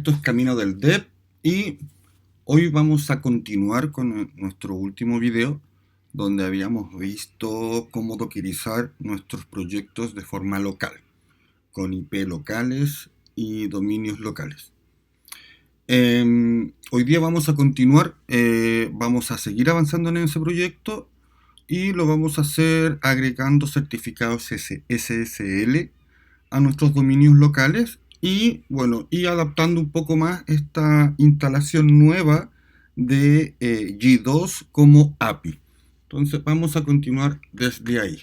Esto es Camino del Dev y hoy vamos a continuar con nuestro último video donde habíamos visto cómo dockerizar nuestros proyectos de forma local, con IP locales y dominios locales. Hoy día vamos a continuar, vamos a seguir avanzando en ese proyecto y lo vamos a hacer agregando certificados SSL a nuestros dominios locales y bueno, y adaptando un poco más esta instalación nueva de G2 como API. Entonces vamos a continuar desde ahí.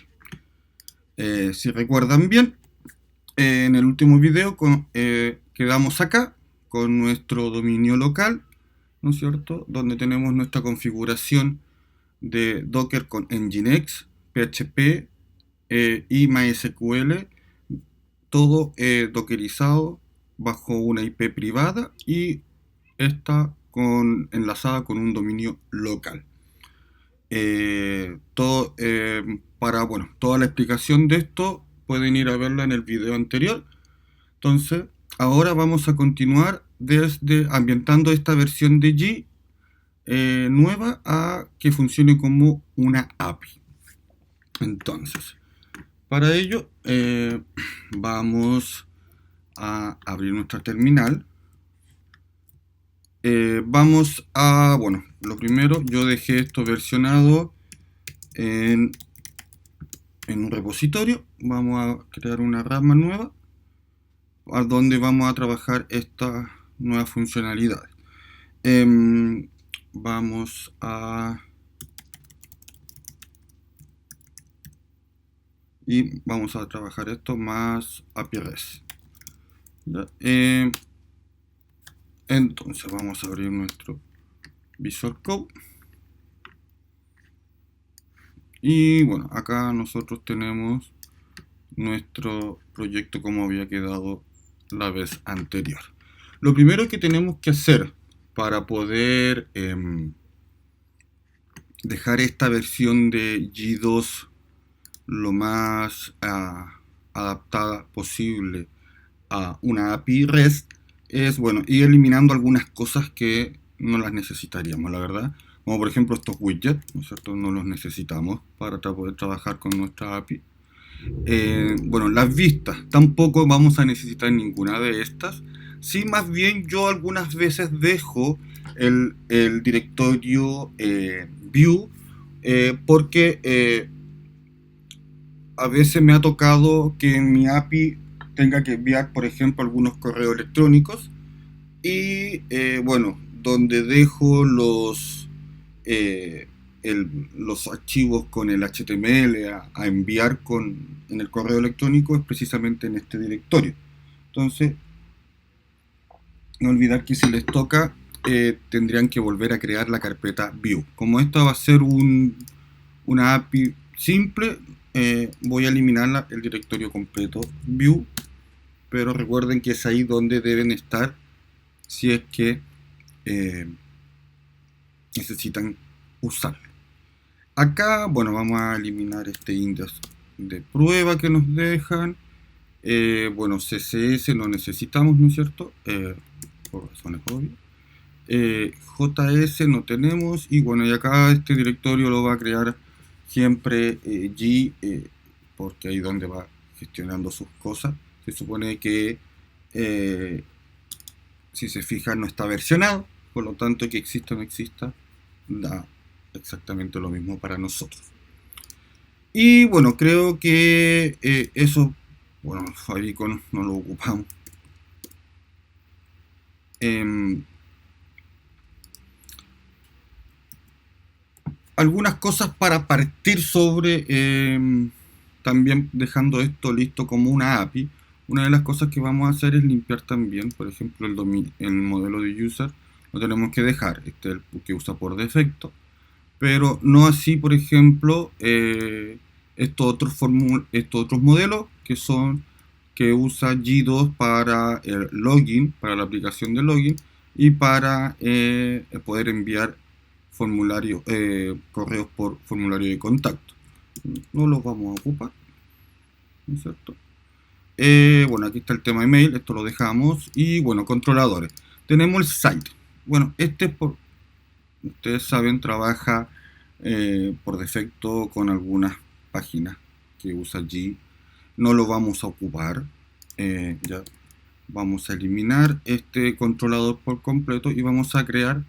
Si recuerdan bien, en el último video quedamos acá con nuestro dominio local, ¿no es cierto? Donde tenemos nuestra configuración de Docker con Nginx, PHP y MySQL, todo dockerizado bajo una IP privada y está enlazada con un dominio local. Toda la explicación de esto pueden ir a verla en el video anterior. Entonces, ahora vamos a continuar desde ambientando esta versión de G nueva a que funcione como una API. Entonces, para ello vamos a abrir nuestra terminal. Lo primero, yo dejé esto versionado en un repositorio. Vamos a crear una rama nueva a donde vamos a trabajar estas nuevas funcionalidades. Vamos a trabajar esto más API REST. Entonces vamos a abrir nuestro Visual Code y bueno, acá nosotros tenemos nuestro proyecto como había quedado la vez anterior. Lo primero que tenemos que hacer para poder dejar esta versión de G2 lo más adaptada posible a una API REST es, ir eliminando algunas cosas que no las necesitaríamos, la verdad. Como por ejemplo estos widgets, ¿no es cierto? No los necesitamos para poder trabajar con nuestra API. Las vistas, tampoco vamos a necesitar ninguna de estas. Sí, más bien yo algunas veces dejo el directorio view porque a veces me ha tocado que en mi API tenga que enviar, por ejemplo, algunos correos electrónicos y donde dejo los archivos con el HTML a enviar en el correo electrónico es precisamente en este directorio. Entonces, no olvidar que si les toca tendrían que volver a crear la carpeta view. Como esta va a ser una API simple, voy a eliminar el directorio completo view, pero recuerden que es ahí donde deben estar si es que necesitan usarlo. Acá, vamos a eliminar este índice de prueba que nos dejan. CSS no necesitamos, ¿no es cierto? Por razones obvias. JS no tenemos y y acá este directorio lo va a crear siempre G porque ahí es donde va gestionando sus cosas. Se supone que si se fijan no está versionado, por lo tanto que exista o no exista da exactamente lo mismo para nosotros. Y creo que eso, favicon no lo ocupamos. Algunas cosas para partir sobre, también dejando esto listo como una API. Una de las cosas que vamos a hacer es limpiar también, por ejemplo, el modelo de user. Lo tenemos que dejar, este es el que usa por defecto, pero no así, por ejemplo, estos otros modelos que usa G2 para el login, para la aplicación de login y para poder enviar correos por formulario de contacto. No los vamos a ocupar, ¿no es cierto? Aquí está el tema email, esto lo dejamos. Y controladores. tenemos el site. Bueno, este es por, ustedes saben, trabaja por defecto con algunas páginas que usa allí. No lo vamos a ocupar. Ya vamos a eliminar este controlador por completo y vamos a crear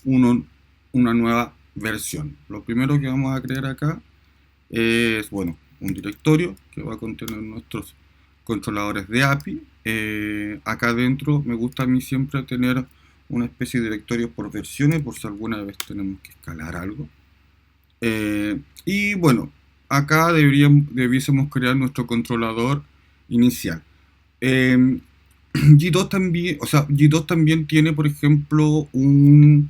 una nueva versión. Lo primero que vamos a crear acá es, bueno, un directorio que va a contener nuestros controladores de API. Acá adentro me gusta a mí siempre tener una especie de directorio por versiones, por si alguna vez tenemos que escalar algo. Y bueno, acá debiésemos crear nuestro controlador inicial. G2 también, o sea, G2 también tiene, por ejemplo, em,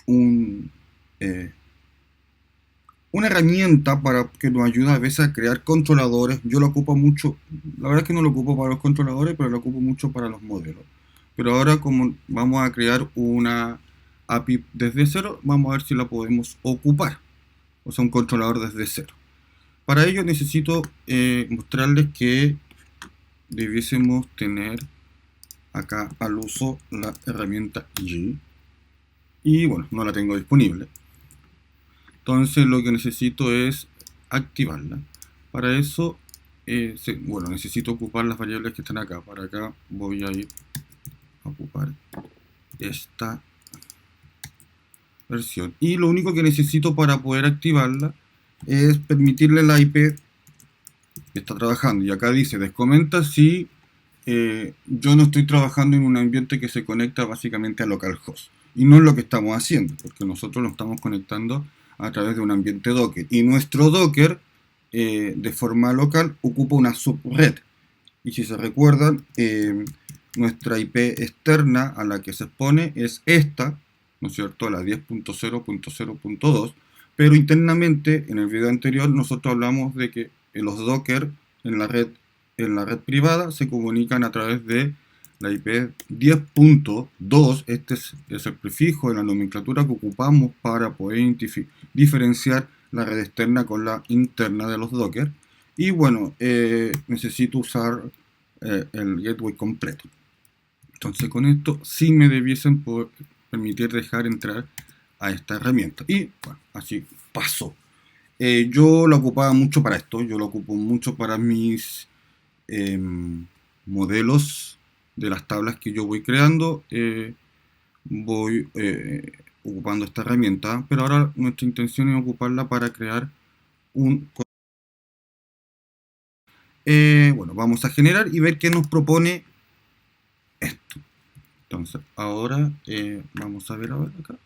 un, eh, una herramienta para que nos ayuda a veces a crear controladores. Yo lo ocupo mucho, la verdad es que no lo ocupo para los controladores, pero lo ocupo mucho para los modelos. Pero ahora, como vamos a crear una API desde cero, vamos a ver si la podemos ocupar, o sea, un controlador desde cero. Para ello necesito mostrarles que debiésemos tener acá al uso la herramienta G, y bueno, no la tengo disponible. Entonces lo que necesito es activarla. Para eso, bueno, necesito ocupar las variables que están acá. Para acá voy a ir a ocupar esta versión. Y lo único que necesito para poder activarla es permitirle la IP que está trabajando. Y acá dice, descomenta si yo no estoy trabajando en un ambiente que se conecta básicamente a localhost. Y no es lo que estamos haciendo, porque nosotros lo estamos conectando a través de un ambiente Docker. Y nuestro Docker, de forma local, ocupa una subred. Y si se recuerdan, nuestra IP externa a la que se expone es esta, ¿no es cierto?, la 10.0.0.2. Pero internamente, en el video anterior, nosotros hablamos de que los Docker en la red privada se comunican a través de la IP 10.2. Este es el prefijo de la nomenclatura que ocupamos para poder diferenciar la red externa con la interna de los Docker. Y bueno, necesito usar el gateway completo. Entonces con esto sí me debiesen poder permitir dejar entrar a esta herramienta. Y bueno, así pasó. Yo lo ocupaba mucho para esto. Yo lo ocupo mucho para mis modelos de las tablas que yo voy creando. Voy ocupando esta herramienta. Pero ahora nuestra intención es ocuparla para crear un... bueno, vamos a generar y ver qué nos propone esto. Entonces, ahora vamos a ver acá.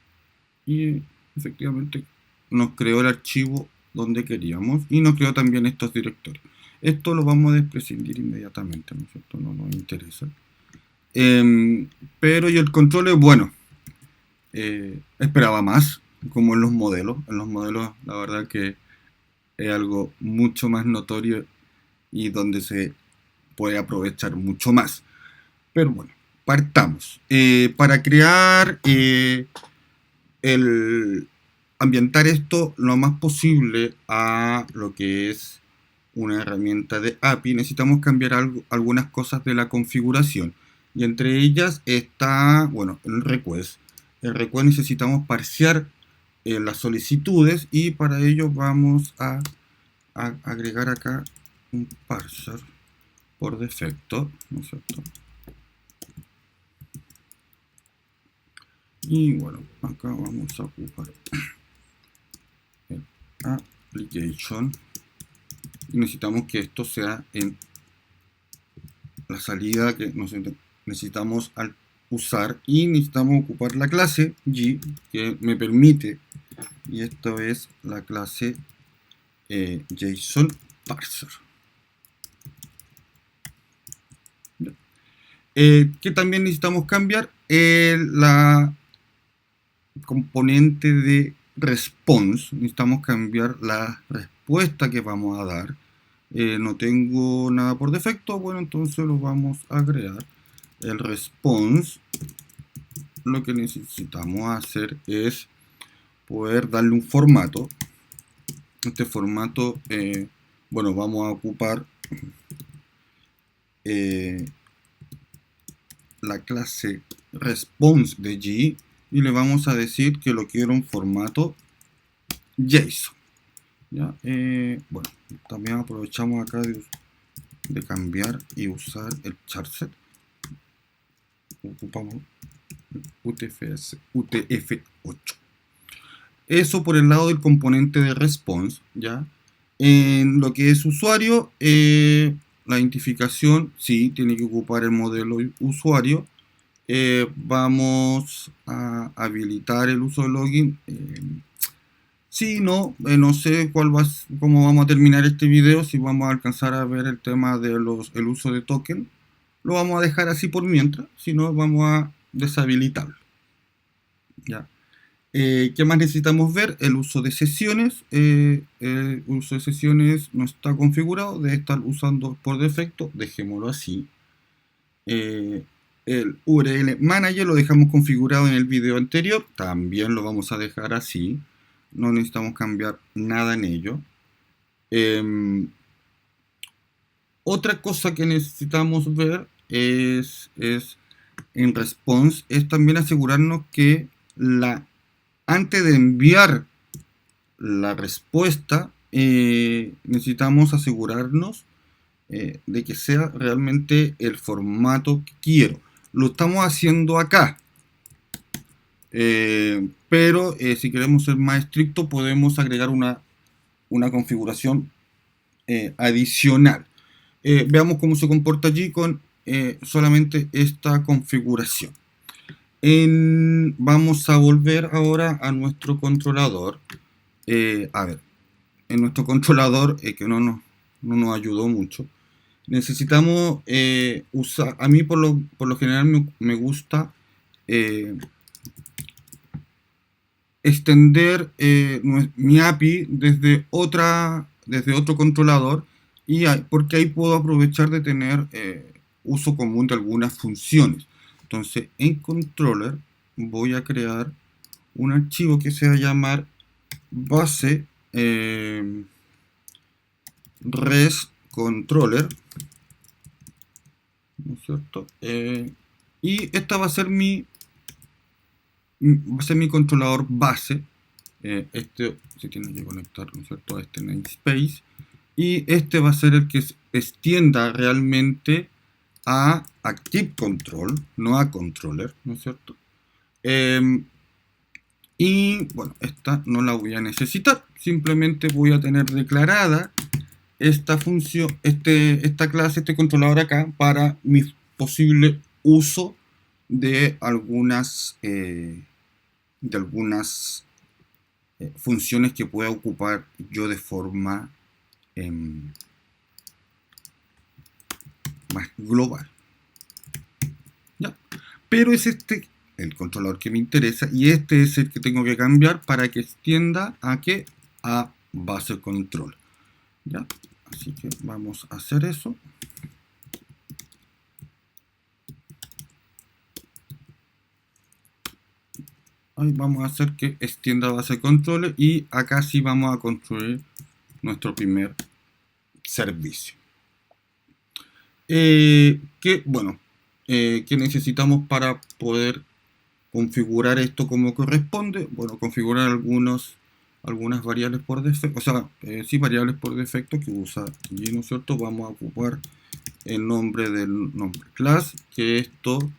Y efectivamente nos creó el archivo donde queríamos y nos creó también estos directorios. Esto lo vamos a desprescindir inmediatamente, ¿no es cierto? No nos interesa. Pero y el control es bueno. Esperaba más, como en los modelos. En los modelos, la verdad que es algo mucho más notorio y donde se puede aprovechar mucho más. Pero bueno, partamos. Para crear ambientar esto lo más posible a lo que es una herramienta de API, necesitamos cambiar algunas cosas de la configuración. Y entre ellas está, bueno, el request. El request necesitamos parsear las solicitudes y para ello vamos a agregar acá un parser por defecto, ¿no es cierto? Y bueno, acá vamos a ocupar el application y necesitamos que esto sea en la salida que necesitamos al usar y necesitamos ocupar la clase G que me permite, y esto es la clase JSON parser. Que también necesitamos cambiar la componente de response. Necesitamos cambiar la respuesta que vamos a dar. No tengo nada por defecto, bueno, entonces lo vamos a agregar. El response, lo que necesitamos hacer es poder darle un formato. Este formato, bueno, vamos a ocupar la clase response de G y le vamos a decir que lo quiero en formato JSON. ¿Ya? Bueno, también aprovechamos acá de cambiar y usar el charset. Ocupamos UTF-8. Eso por el lado del componente de response, ¿ya? En lo que es usuario, la identificación sí tiene que ocupar el modelo usuario. Vamos a habilitar el uso de login. Sí, no, no sé cómo vamos a terminar este video, si vamos a alcanzar a ver el tema de el uso de token. Lo vamos a dejar así por mientras, si no vamos a deshabilitarlo. ¿Ya? ¿Qué más necesitamos ver? El uso de sesiones. El uso de sesiones no está configurado, debe estar usando por defecto, dejémoslo así. El URL Manager lo dejamos configurado en el video anterior, también lo vamos a dejar así. No necesitamos cambiar nada en ello. Otra cosa que necesitamos ver es en response, es también asegurarnos que antes de enviar la respuesta, necesitamos asegurarnos de que sea realmente el formato que quiero. Lo estamos haciendo acá. Pero si queremos ser más estrictos, podemos agregar una configuración adicional. Veamos cómo se comporta allí con solamente esta configuración. Vamos a volver ahora a nuestro controlador. A ver, en nuestro controlador, que no nos ayudó mucho, necesitamos usar, a mí por lo general me gusta extender mi API desde otro controlador, porque ahí puedo aprovechar de tener uso común de algunas funciones. Entonces, en controller voy a crear un archivo que se va a llamar base res controller, ¿no es cierto? Y esta va a ser mi controlador base. Este se tiene que conectar, ¿no es cierto?, a este namespace, y este va a ser el que extienda realmente a Active Control, no a Controller, ¿no es cierto? Y bueno, esta no la voy a necesitar, simplemente voy a tener declarada esta función, esta clase, este controlador acá, para mi posible uso de algunas funciones que pueda ocupar yo de forma más global. ¿Ya? Pero es el controlador que me interesa, y este es el que tengo que cambiar para que extienda a base control. ¿Ya? Así que vamos a hacer eso. Ahí vamos a hacer que extienda base control, y acá sí vamos a construir nuestro primer servicio. ¿Qué necesitamos para poder configurar esto como corresponde? Bueno, configurar algunas variables por defecto, o sea, sí, variables por defecto que usa y, ¿no es cierto? Vamos a ocupar el nombre del nombre class, que esto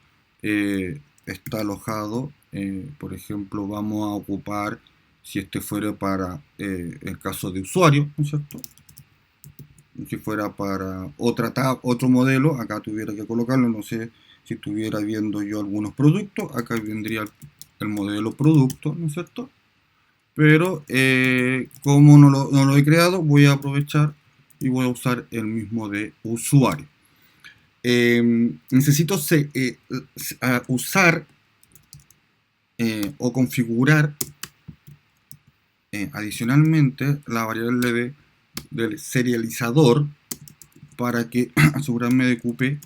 está alojado, por ejemplo, vamos a ocupar, si este fuera para el caso de usuario, ¿no es cierto? Si fuera para otro modelo, acá tuviera que colocarlo, no sé, si estuviera viendo yo algunos productos, acá vendría el modelo producto, ¿no es cierto? Pero como no lo he creado, voy a aprovechar y voy a usar el mismo de usuario. Necesito usar o configurar adicionalmente la variable del serializador para que asegurarme de que ocupe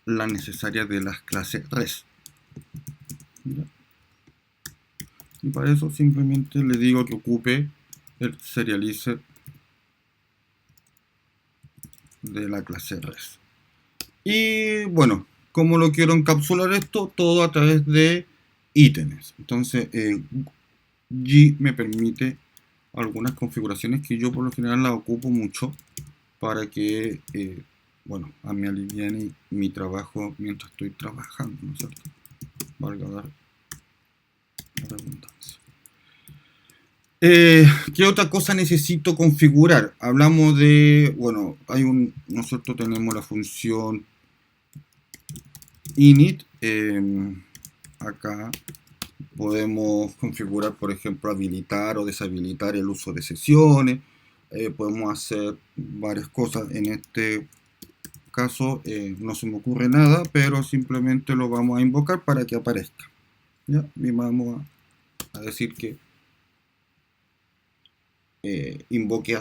la necesaria de las clases res. ¿Ya? Y para eso simplemente le digo que ocupe el serializer de la clase res. Y bueno, ¿Cómo lo quiero encapsular esto? Todo a través de ítems. Entonces, G me permite algunas configuraciones que yo por lo general las ocupo mucho para que, bueno, a mí aliviane mi trabajo mientras estoy trabajando, ¿no es cierto? Valga la redundancia. ¿Qué otra cosa necesito configurar? Hablamos de, bueno, nosotros tenemos la función init. Acá podemos configurar, por ejemplo, habilitar o deshabilitar el uso de sesiones. Podemos hacer varias cosas. En este caso no se me ocurre nada, pero simplemente lo vamos a invocar para que aparezca. ¿Ya? Y vamos a decir que invoque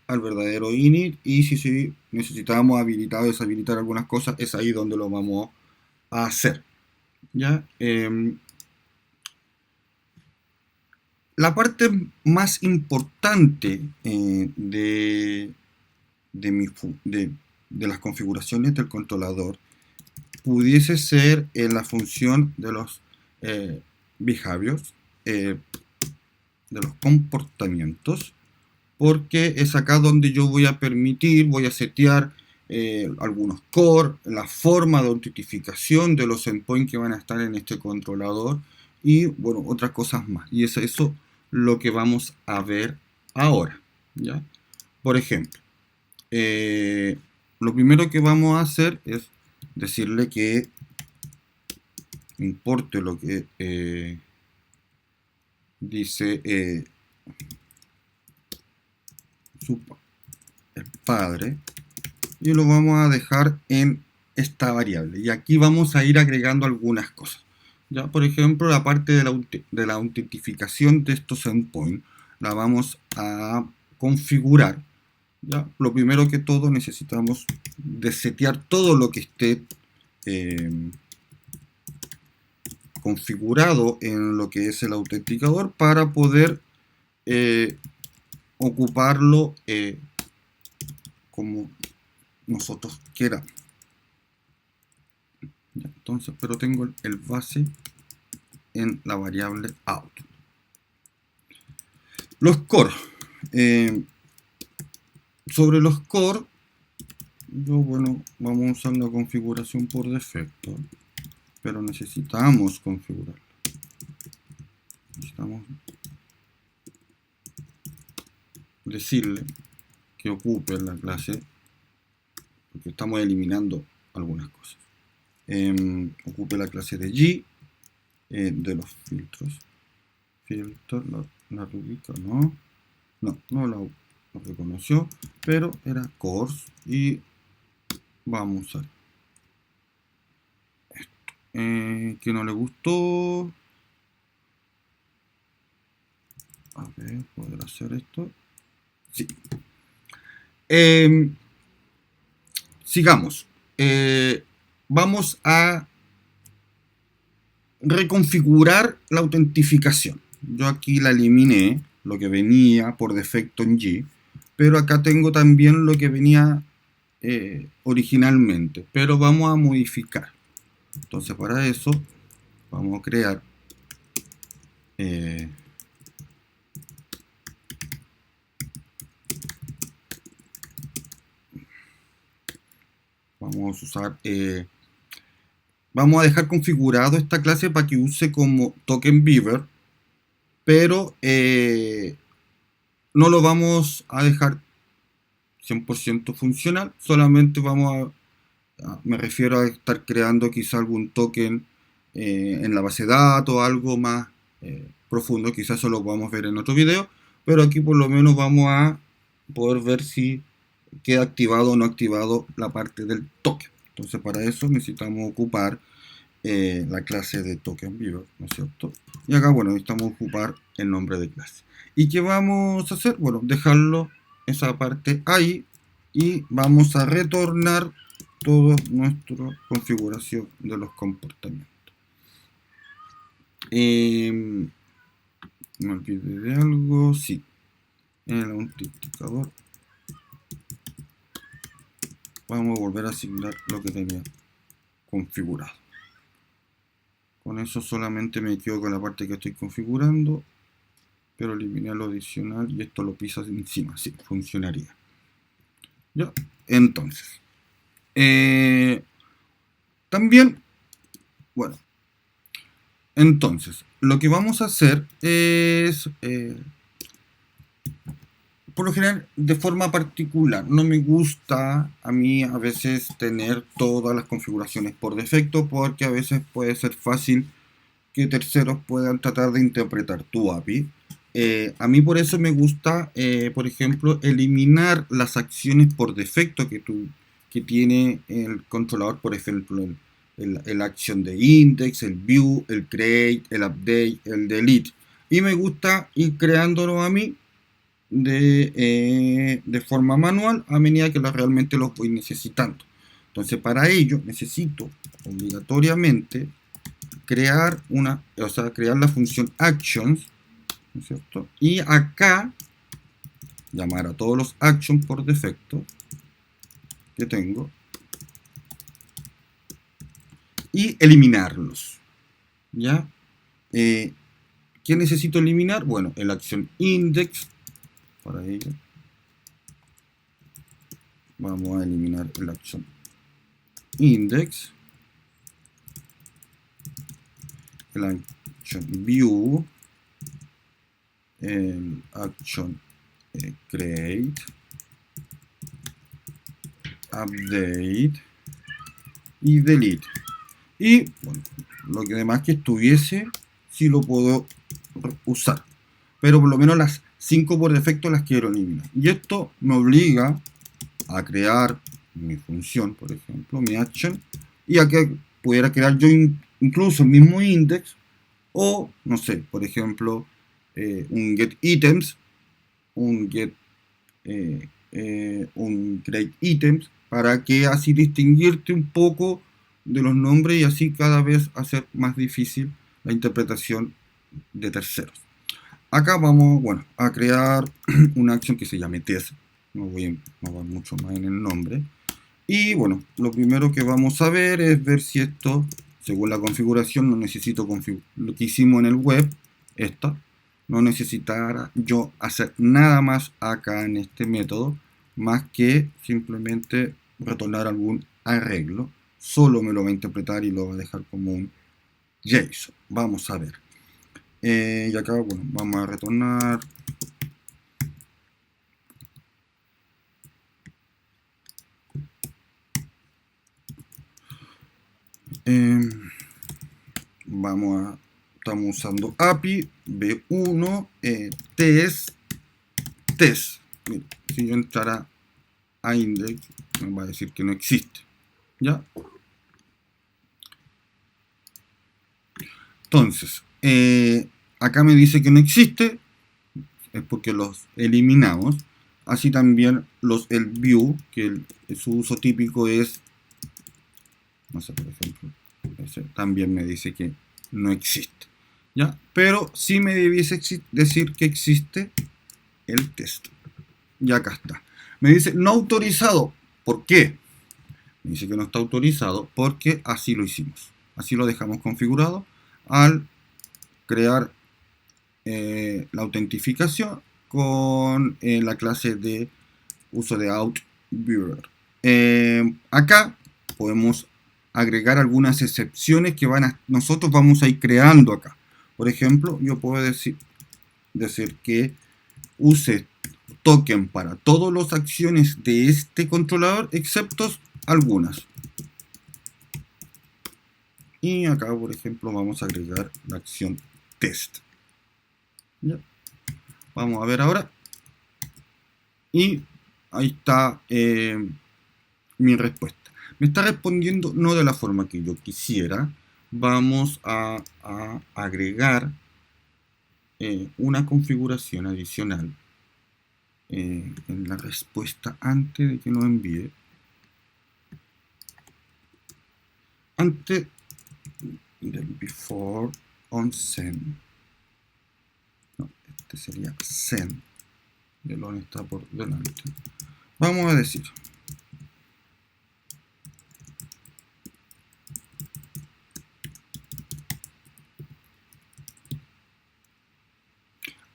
al verdadero init, y si necesitamos habilitar o deshabilitar algunas cosas, es ahí donde lo vamos a hacer. ¿Ya? La parte más importante de las configuraciones del controlador pudiese ser en la función de los behaviors, de los comportamientos, porque es acá donde yo voy a permitir, voy a setear algunos core, la forma de autentificación de los endpoints que van a estar en este controlador y, bueno, otras cosas más. Y es eso lo que vamos a ver ahora, ¿ya? Por ejemplo, lo primero que vamos a hacer es decirle que importe lo que dice el padre, y lo vamos a dejar en esta variable. Y aquí vamos a ir agregando algunas cosas. Ya, por ejemplo, la parte de la autentificación de estos endpoints la vamos a configurar. ¿Ya? Lo primero que todo necesitamos desetear todo lo que esté configurado en lo que es el autenticador para poder ocuparlo como nosotros queramos. ¿Ya? Entonces, pero tengo el base en la variable out. Los core. Sobre los core, bueno, vamos a usar la configuración por defecto, pero necesitamos configurarlo. Necesitamos decirle que ocupe la clase, porque estamos eliminando algunas cosas. Ocupe la clase de G, de los filtros. Filtro, la rubrica, no la reconoció, pero era course, y vamos a usar esto. Que no le gustó. A ver, ¿poder hacer esto? Sí. Sigamos. Vamos a reconfigurar la autentificación. Yo aquí la eliminé, lo que venía por defecto en G, pero acá tengo también lo que venía originalmente, pero vamos a modificar. Entonces, para eso vamos a crear vamos a usar vamos a dejar configurado esta clase para que use como token beaver, pero no lo vamos a dejar 100% funcional. Solamente vamos me refiero a estar creando quizá algún token en la base de datos, algo más profundo. Quizás eso lo vamos a ver en otro video, pero aquí por lo menos vamos a poder ver si queda activado o no activado la parte del token. Entonces, para eso necesitamos ocupar la clase de token beaver, ¿no es cierto? Y acá, bueno, necesitamos ocupar el nombre de clase. ¿Y qué vamos a hacer? Bueno, dejarlo esa parte ahí, y vamos a retornar toda nuestra configuración de los comportamientos. Me olvidé de algo, sí, en el autenticador vamos a volver a asignar lo que tenía configurado. Con eso solamente me quedo con la parte que estoy configurando, pero eliminar lo adicional y esto lo pisas encima, sí, funcionaría. ¿Ya? Entonces, también, bueno, entonces, lo que vamos a hacer es, por lo general, de forma particular, no me gusta a mí a veces tener todas las configuraciones por defecto, porque a veces puede ser fácil que terceros puedan tratar de interpretar tu API. A mí por eso me gusta, por ejemplo, eliminar las acciones por defecto que tiene el controlador, por ejemplo, el action de index, el view, el create, el update, el delete. Y me gusta ir creándolo a mí de forma manual a medida que realmente los voy necesitando. Entonces, para ello necesito obligatoriamente crear crear la función actions, ¿no es cierto? Y acá llamar a todos los actions por defecto que tengo y eliminarlos. ¿Ya? ¿Qué necesito eliminar? Bueno, el action index. Para ello vamos a eliminar el action index, el action view, el action create, update y delete. Y bueno, lo que demás que estuviese, sí lo puedo usar. Pero por lo menos las 5 por defecto las quiero eliminar. Y esto me obliga a crear mi función, por ejemplo, mi action, y a que pudiera crear yo incluso el mismo index, o no sé, por ejemplo, un get items, un get un create items, para que así distinguirte un poco de los nombres y así cada vez hacer más difícil la interpretación de terceros. Acá vamos, bueno, a crear una acción que se llame test. No voy a innovar mucho más en el nombre. Y bueno, lo primero que vamos a ver es ver si esto, según la configuración, no necesito lo que hicimos en el web, no necesitara yo hacer nada más acá en este método, más que simplemente retornar algún arreglo. Solo me lo va a interpretar y lo va a dejar como un JSON. Vamos a ver. Y acá, bueno, vamos a retornar estamos usando API B1 test. Mira, si yo entrara a index me va a decir que no existe. ¿Ya? Entonces, acá me dice que no existe, es porque los eliminamos. Así también el view, que su uso típico es, no sé, por ejemplo, ese también me dice que no existe. ¿Ya? Pero sí me debiese decir que existe el test. Y acá está. Me dice no autorizado. ¿Por qué? Me dice que no está autorizado porque así lo hicimos. Así lo dejamos configurado al crear la autentificación con la clase de uso de OutViewer. Acá podemos agregar algunas excepciones que nosotros vamos a ir creando acá. Por ejemplo, yo puedo decir que use token para todas las acciones de este controlador, excepto algunas. Y acá, por ejemplo, vamos a agregar la acción test. ¿Ya? Vamos a ver ahora. Y ahí está mi respuesta. Me está respondiendo no de la forma que yo quisiera. Vamos a agregar una configuración adicional en la respuesta antes de que nos envíe. Antes del before on send. No, este sería send. El on está por delante. Vamos a decir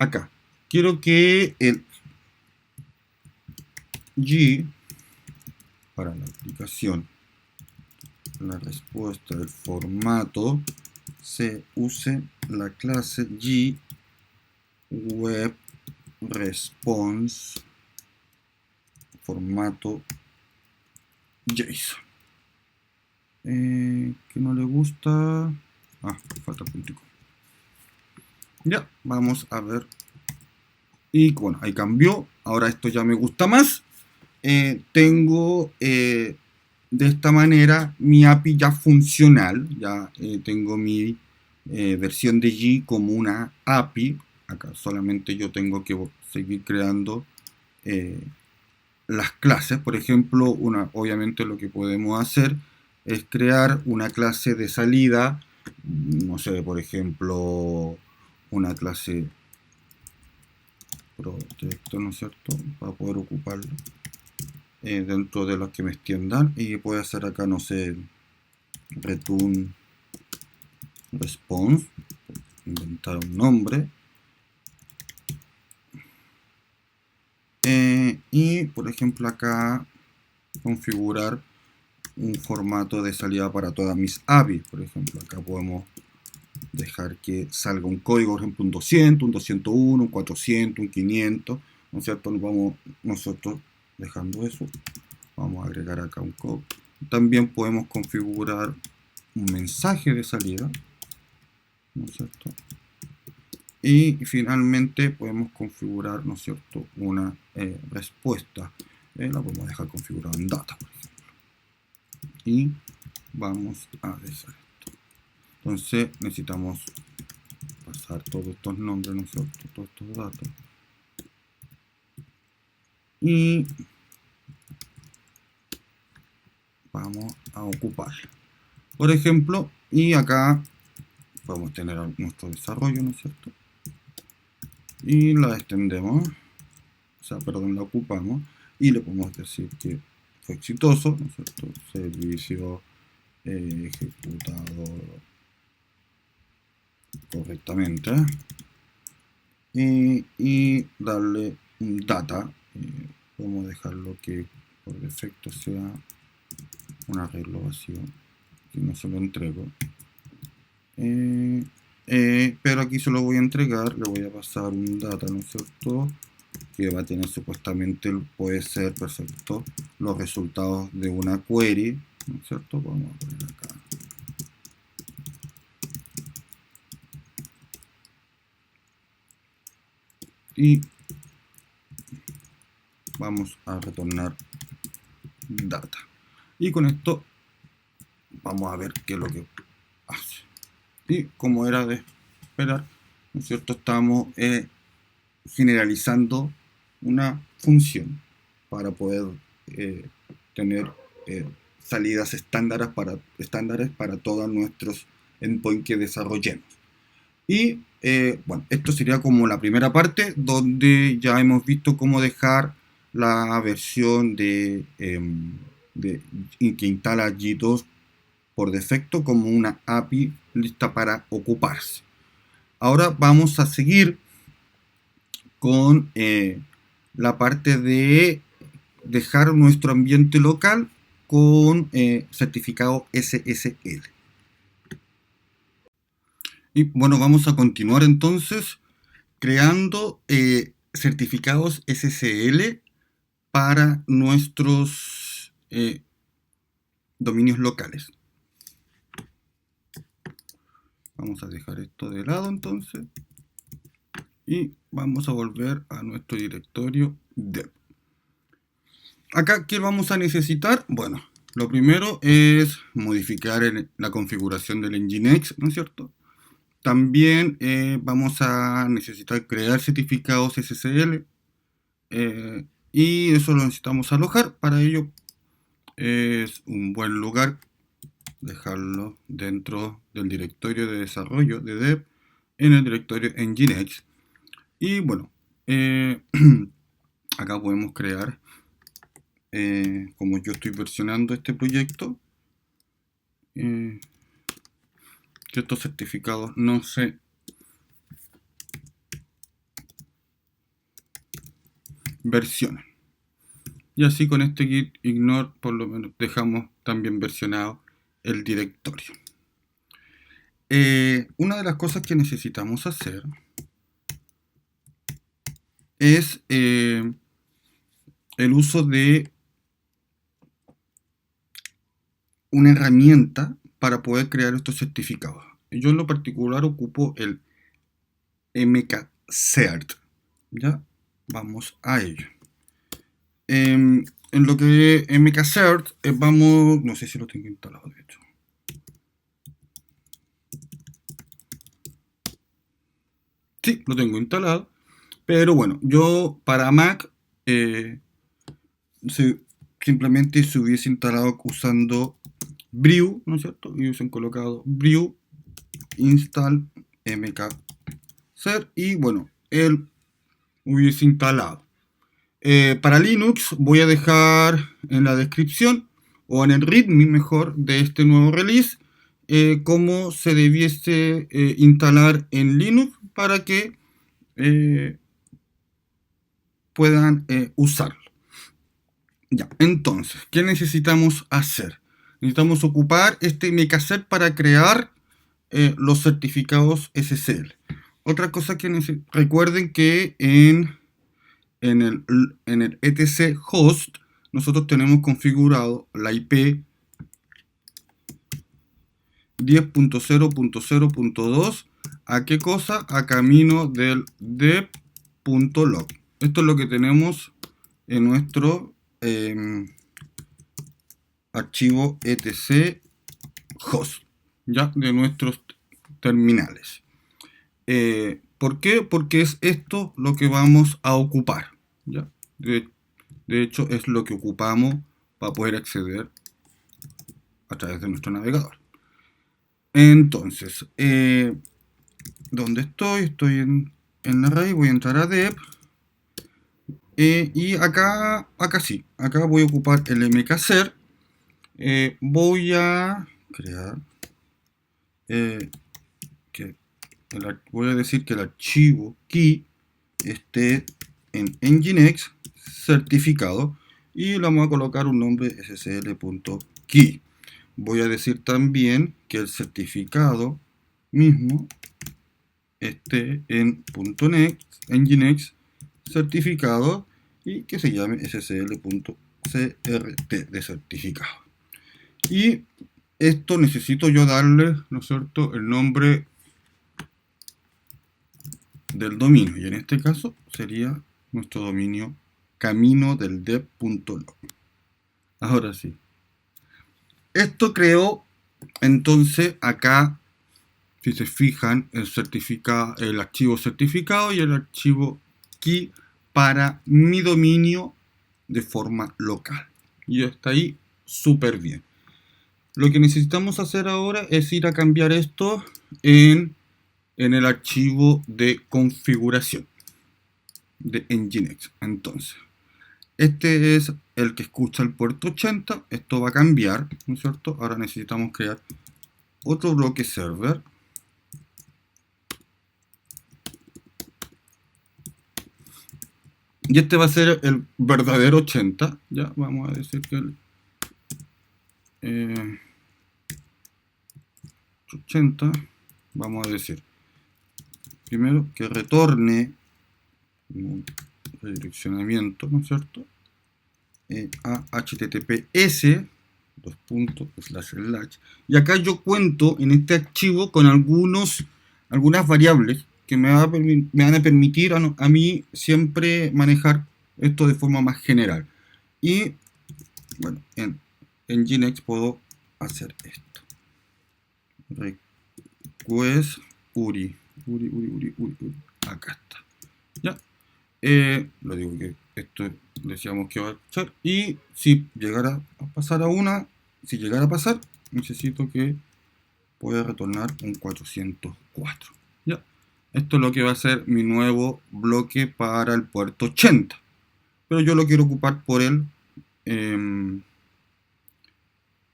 acá. Quiero que el G para la aplicación, la respuesta del formato, se use la clase G web response formato JSON. Que no le gusta. Falta puntico. Ya, vamos a ver. Y bueno, ahí cambió. Ahora esto ya me gusta más. Tengo de esta manera mi API ya funcional. Ya tengo mi versión de G como una API. Acá solamente yo tengo que seguir creando las clases. Por ejemplo, obviamente lo que podemos hacer es crear una clase de salida. No sé, por ejemplo, una clase protector, ¿no es cierto? Para poder ocuparlo dentro de las que me extiendan. Y puede hacer acá, no sé, return response, inventar un nombre. Y por ejemplo acá configurar un formato de salida para todas mis APIs. Por ejemplo, acá podemos dejar que salga un código, por ejemplo, un 200, un 201, un 400, un 500, ¿no es cierto? Vamos nosotros dejando eso. Vamos a agregar acá un code. También podemos configurar un mensaje de salida, ¿no es cierto? Y finalmente podemos configurar, ¿no es cierto?, una respuesta. La podemos dejar configurada en data, por ejemplo. Y vamos a dejar esto. Entonces necesitamos pasar todos estos nombres, ¿no es cierto?, todos estos datos. Y vamos a ocupar. Por ejemplo, y acá podemos tener nuestro desarrollo, ¿no es cierto? Y la extendemos, la ocupamos y le podemos decir que fue exitoso, ¿no es cierto? Servicio ejecutado correctamente. Y darle un data. Podemos dejarlo que por defecto sea un arreglo vacío, que no se lo entrego. Pero aquí se lo voy a entregar, le voy a pasar un data, ¿no es cierto?, que va a tener supuestamente, puede ser, perfecto, los resultados de una query, ¿no es cierto? Vamos a poner acá. Y vamos a retornar data. Y con esto vamos a ver qué es lo que hace. Y como era de esperar, ¿no es cierto?, estamos generalizando una función para poder tener salidas estándares para todos nuestros endpoints que desarrollemos. Y bueno, esto sería como la primera parte, donde ya hemos visto cómo dejar la versión que instala G2 por defecto como una API lista para ocuparse. Ahora vamos a seguir con la parte de dejar nuestro ambiente local con certificado SSL. Y bueno, vamos a continuar entonces creando certificados SSL para nuestros dominios locales. Vamos a dejar esto de lado entonces y vamos a volver a nuestro directorio dev. Acá, ¿qué vamos a necesitar? Bueno, lo primero es modificar la configuración del Nginx, ¿no es cierto? También vamos a necesitar crear certificados SSL y eso lo necesitamos alojar. Para ello es un buen lugar dejarlo dentro del directorio de desarrollo de dev en el directorio Nginx. Y bueno, acá podemos crear, como yo estoy versionando este proyecto, que estos certificados no se versionan. Y así con este git ignore por lo menos dejamos también versionado el directorio. Una de las cosas que necesitamos hacer es el uso de una herramienta para poder crear estos certificados. Yo en lo particular ocupo el mkcert. ¿Ya? Vamos a ello. En lo que mkcert vamos, no sé si lo tengo instalado de hecho. Sí, lo tengo instalado. Pero bueno, yo para Mac simplemente se hubiese instalado usando brew, ¿no es cierto? Y hubiesen colocado brew install mkcert y bueno, él hubiese instalado. Para Linux voy a dejar en la descripción o en el readme mejor de este nuevo release cómo se debiese instalar en Linux para que puedan usarlo. Ya, entonces, ¿qué necesitamos hacer? Necesitamos ocupar este mkcert para crear los certificados SSL. Otra cosa que recuerden que en el etc host nosotros tenemos configurado la IP 10.0.0.2 ¿a qué cosa? A camino del dev.log. Esto es lo que tenemos en nuestro archivo etc host, ya, de nuestros terminales. ¿Por qué? Porque es esto lo que vamos a ocupar, ¿ya? De hecho, es lo que ocupamos para poder acceder a través de nuestro navegador. Entonces, ¿dónde estoy? Estoy en el array, voy a entrar a dev. Y acá sí, acá voy a ocupar el mkcert. Voy a crear voy a decir que el archivo key esté en Nginx certificado y le vamos a colocar un nombre ssl.key. Voy a decir también que el certificado mismo esté en .next, Nginx certificado y que se llame ssl.crt de certificado. Y esto necesito yo darle, ¿no es cierto?, el nombre del dominio, y en este caso sería nuestro dominio camino del dev.log. Ahora sí. Esto creó entonces acá, si se fijan, el archivo certificado y el archivo key para mi dominio de forma local. Y está ahí súper bien. Lo que necesitamos hacer ahora es ir a cambiar esto en el archivo de configuración de Nginx. Entonces, este es el que escucha el puerto 80. Esto va a cambiar, ¿no es cierto? Ahora necesitamos crear otro bloque server. Y este va a ser el verdadero 80. Ya, vamos a decir que el 80. Vamos a decir primero que retorne un redireccionamiento, ¿no es cierto? A https // y acá yo cuento en este archivo con algunas variables que me van a permitir a mí siempre manejar esto de forma más general. Y bueno, en Nginx puedo hacer esto. Request URI. Acá está. Ya. Lo digo que esto decíamos que va a echar. Y si llegara a pasar necesito que pueda retornar un 404. Ya. Esto es lo que va a ser mi nuevo bloque para el puerto 80. Pero yo lo quiero ocupar por el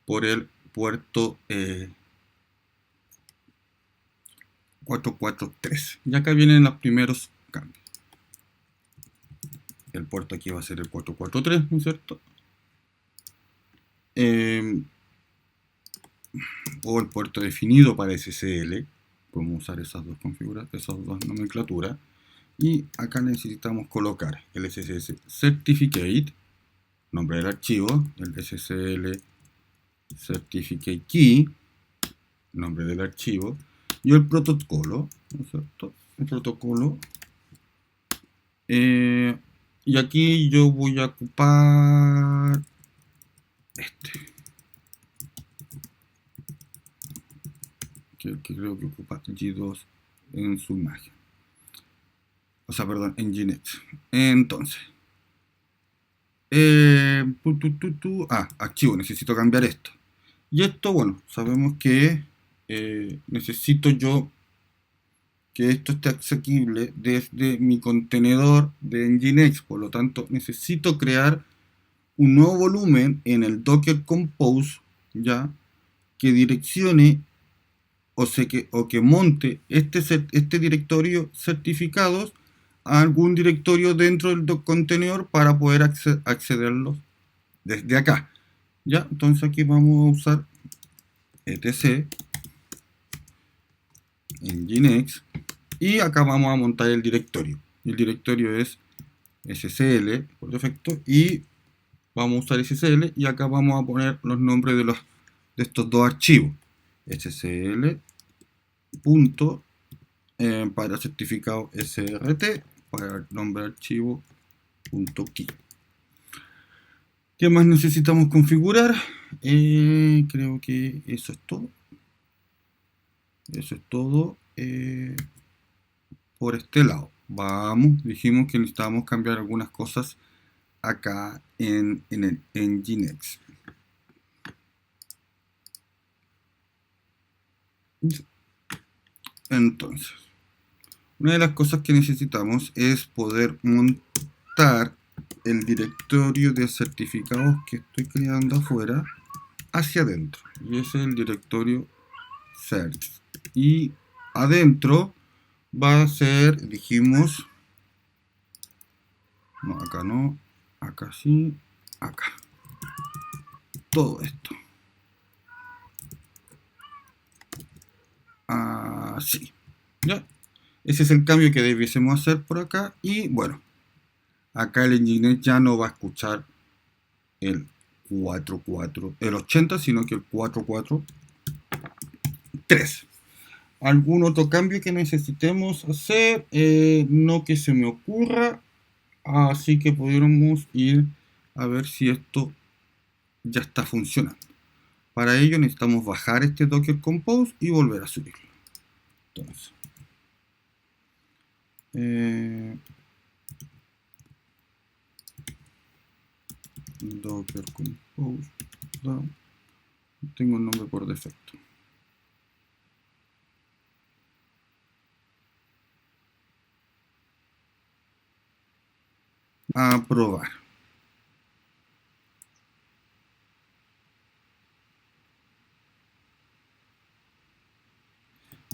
puerto 443. Y acá vienen los primeros cambios. el puerto aquí va a ser el 443, ¿no es cierto? O el puerto definido para SSL. Podemos usar esas dos configuraciones, esas dos nomenclaturas. Y acá necesitamos colocar el SSL Certificate, nombre del archivo, el SSL Certificate Key, nombre del archivo, y el protocolo, ¿no es cierto? El protocolo. Y aquí yo voy a ocupar este, que creo que ocupa G2 en su imagen. O sea, perdón, en Gnet. Entonces, archivo, necesito cambiar esto. Y esto, bueno, sabemos que necesito yo que esto esté asequible desde mi contenedor de Nginx. Por lo tanto, necesito crear un nuevo volumen en el Docker Compose, ya, que direccione o que monte este directorio certificados a algún directorio dentro del contenedor para poder accederlos desde acá. Ya, entonces aquí vamos a usar etc nginx y acá vamos a montar el directorio. El directorio es SSL por defecto y vamos a usar SSL y acá vamos a poner los nombres de estos dos archivos. SSL punto para certificado SRT para el nombre de archivo punto key. ¿Qué más necesitamos configurar? Creo que eso es todo. Eso es todo por este lado. Vamos, dijimos que necesitábamos cambiar algunas cosas acá en Nginx. Entonces, una de las cosas que necesitamos es poder montar el directorio de certificados que estoy creando afuera hacia adentro. Y ese es el directorio cert. Y adentro va a ser, dijimos, no, acá no, acá sí, acá. Todo esto. Así. ¿Ya? Ese es el cambio que debiésemos hacer por acá. Y bueno, acá el Nginx ya no va a escuchar el 44, el 80, sino que el 443. ¿Algún otro cambio que necesitemos hacer? No que se me ocurra. Así que pudiéramos ir a ver si esto ya está funcionando. Para ello necesitamos bajar este Docker Compose y volver a subirlo. Entonces, Docker Compose, tengo un nombre por defecto. A probar.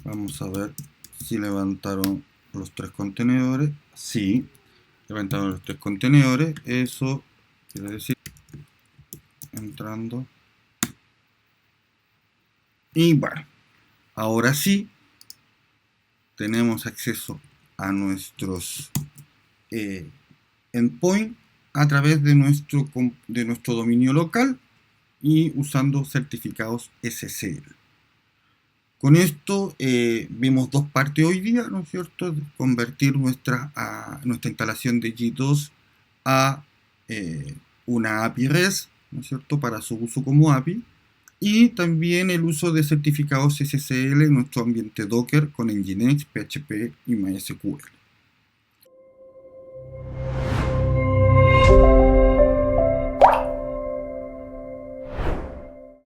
Vamos a ver si levantaron los tres contenedores. Sí, levantaron los tres contenedores. Eso quiere decir entrando. Y bueno, ahora sí tenemos acceso a nuestros endpoint a través de nuestro dominio local y usando certificados SSL. Con esto vimos dos partes hoy día, ¿no es cierto? Convertir nuestra instalación de G2 a una API REST, ¿no es cierto? Para su uso como API. Y también el uso de certificados SSL en nuestro ambiente Docker con Nginx, PHP y MySQL.